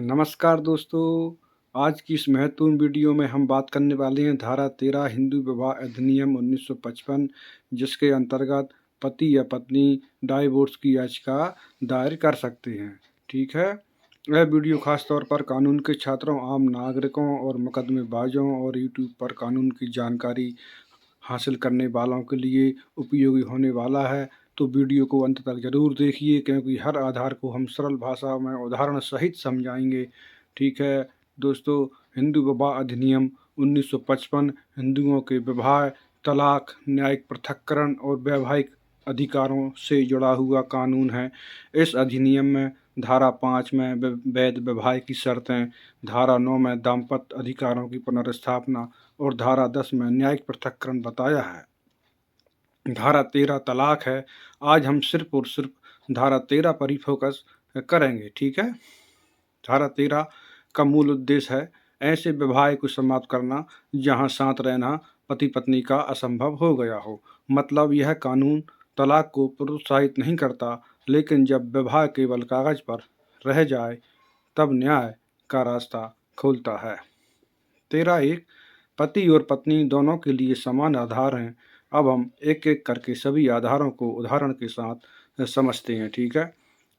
नमस्कार दोस्तों, आज की इस महत्वपूर्ण वीडियो में हम बात करने वाले हैं धारा 13 हिंदू विवाह अधिनियम 1955 जिसके अंतर्गत पति या पत्नी डाइवोर्स की याचिका दायर कर सकते हैं। ठीक है, यह वीडियो खास तौर पर कानून के छात्रों, आम नागरिकों और मुकदमेबाजों और यूट्यूब पर कानून की जानकारी हासिल करने वालों के लिए उपयोगी होने वाला है। तो वीडियो को अंत तक ज़रूर देखिए क्योंकि हर आधार को हम सरल भाषा में उदाहरण सहित समझाएंगे। ठीक है दोस्तों, हिंदू विवाह अधिनियम 1955 हिंदुओं के विवाह, तलाक, न्यायिक पृथक्करण और वैवाहिक अधिकारों से जुड़ा हुआ कानून है। इस अधिनियम में धारा 5 में वैध विवाह की शर्तें, धारा 9 में दाम्पत्य अधिकारों की पुनर्स्थापना और धारा 10 में न्यायिक पृथक्करण बताया है। धारा 13 तलाक है। आज हम सिर्फ और सिर्फ धारा 13 पर ही फोकस करेंगे। ठीक है, धारा 13 का मूल उद्देश्य है ऐसे विवाह को समाप्त करना जहां साथ रहना पति पत्नी का असंभव हो गया हो। मतलब यह कानून तलाक को प्रोत्साहित नहीं करता, लेकिन जब विवाह केवल कागज पर रह जाए तब न्याय का रास्ता खोलता है। 13(1) पति और पत्नी दोनों के लिए समान आधार हैं। अब हम एक एक करके सभी आधारों को उदाहरण के साथ समझते हैं। ठीक है,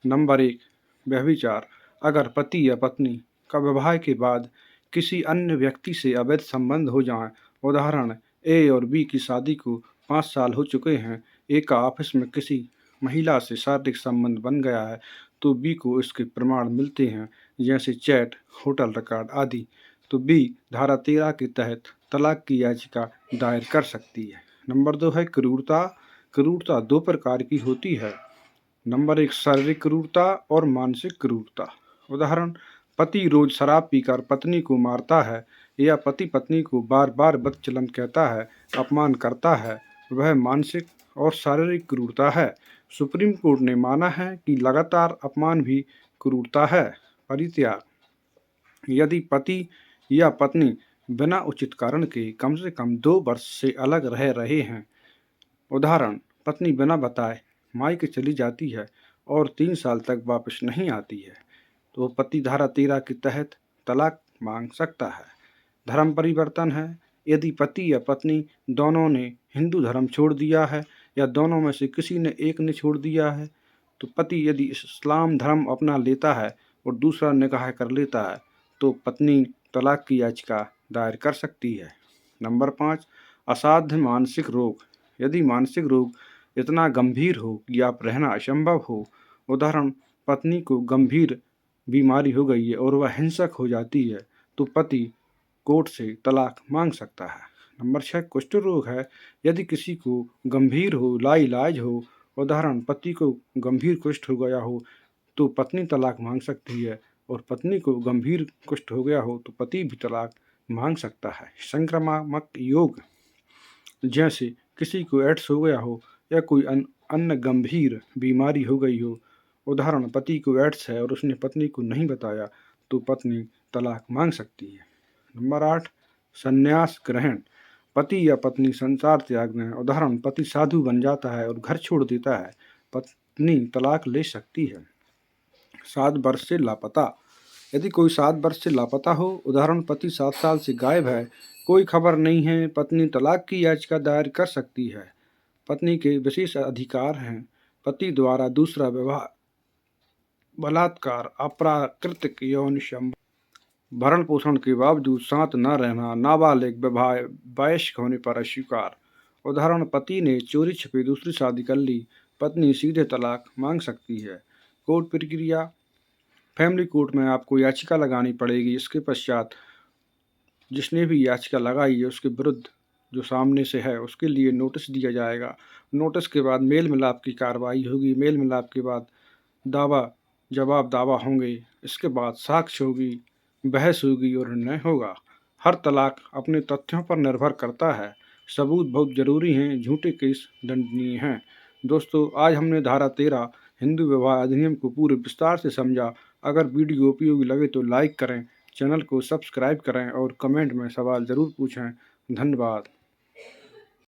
नंबर 1, व्यभिचार। अगर पति या पत्नी का विवाह के बाद किसी अन्य व्यक्ति से अवैध संबंध हो जाए, उदाहरण ए और बी की शादी को 5 साल हो चुके हैं, ए का ऑफिस में किसी महिला से शारीरिक संबंध बन गया है, तो बी को इसके प्रमाण मिलते हैं जैसे चैट, होटल रिकॉर्ड आदि, तो बी धारा 13 के तहत तलाक की याचिका दायर कर सकती है। नंबर 2 है क्रूरता। क्रूरता 2 प्रकार की होती है। नंबर 1, शारीरिक क्रूरता और मानसिक क्रूरता। उदाहरण, पति रोज शराब पीकर पत्नी को मारता है या पति पत्नी को बार बार बदचलन कहता है, अपमान करता है, वह मानसिक और शारीरिक क्रूरता है। सुप्रीम कोर्ट ने माना है कि लगातार अपमान भी क्रूरता है। परित्याग, यदि पति या पत्नी बिना उचित कारण के कम से कम 2 वर्ष से अलग रह रहे हैं, उदाहरण, पत्नी बिना बताए मायके चली जाती है और 3 साल तक वापस नहीं आती है, तो पति धारा 13 के तहत तलाक मांग सकता है। धर्म परिवर्तन है। यदि पति या पत्नी दोनों ने हिंदू धर्म छोड़ दिया है या दोनों में से किसी ने एक ने छोड़ दिया है, तो पति यदि इस्लाम धर्म अपना लेता है और दूसरा निकाह कर लेता है, तो पत्नी तलाक की याचिका दायर कर सकती है। नंबर 5, असाध्य मानसिक रोग। यदि मानसिक रोग इतना गंभीर हो कि आप रहना असंभव हो, उदाहरण, पत्नी को गंभीर बीमारी हो गई है और वह हिंसक हो जाती है, तो पति कोर्ट से तलाक मांग सकता है। नंबर 6, कुष्ठ रोग है। यदि किसी को गंभीर हो, लाइलाज हो, उदाहरण, पति को गंभीर कुष्ठ हो गया हो, तो पत्नी तलाक मांग सकती है, और पत्नी को गंभीर कुष्ठ हो गया हो तो पति भी तलाक मांग सकता है। संक्रामक रोग, जैसे किसी को एड्स हो गया हो या कोई अन्य गंभीर बीमारी हो गई हो, उदाहरण, पति को एड्स है और उसने पत्नी को नहीं बताया, तो पत्नी तलाक मांग सकती है। नंबर 8, संन्यास ग्रहण। पति या पत्नी संसार त्याग दें, उदाहरण, पति साधु बन जाता है और घर छोड़ देता है, पत्नी तलाक ले सकती है। 7 वर्ष से लापता। यदि कोई 7 वर्ष से लापता हो, उदाहरण, पति 7 साल से गायब है, कोई खबर नहीं है, पत्नी तलाक की याचिका दायर कर सकती है। पत्नी के विशेष अधिकार हैं। पति द्वारा दूसरा विवाह, बलात्कार, अप्राकृतिक यौन संबंध, भरण पोषण के बावजूद साथ न रहना, नाबालिग विवाह वयस्क होने पर अस्वीकार, उदाहरण, पति ने चोरी छिपे दूसरी शादी कर ली, पत्नी सीधे तलाक मांग सकती है। कोर्ट प्रक्रिया, फैमिली कोर्ट में आपको याचिका लगानी पड़ेगी। इसके पश्चात जिसने भी याचिका लगाई है उसके विरुद्ध जो सामने से है उसके लिए नोटिस दिया जाएगा। नोटिस के बाद मेल मिलाप की कार्रवाई होगी। मेल मिलाप के बाद दावा जवाब दावा होंगे। इसके बाद साक्ष्य होगी, बहस होगी और निर्णय होगा। हर तलाक अपने तथ्यों पर निर्भर करता है। सबूत बहुत ज़रूरी हैं, झूठे केस दंडनीय हैं। दोस्तों, आज हमने धारा 13 हिंदू विवाह अधिनियम को पूरे विस्तार से समझा। अगर वीडियो उपयोगी लगे तो लाइक करें, चैनल को सब्सक्राइब करें और कमेंट में सवाल ज़रूर पूछें। धन्यवाद।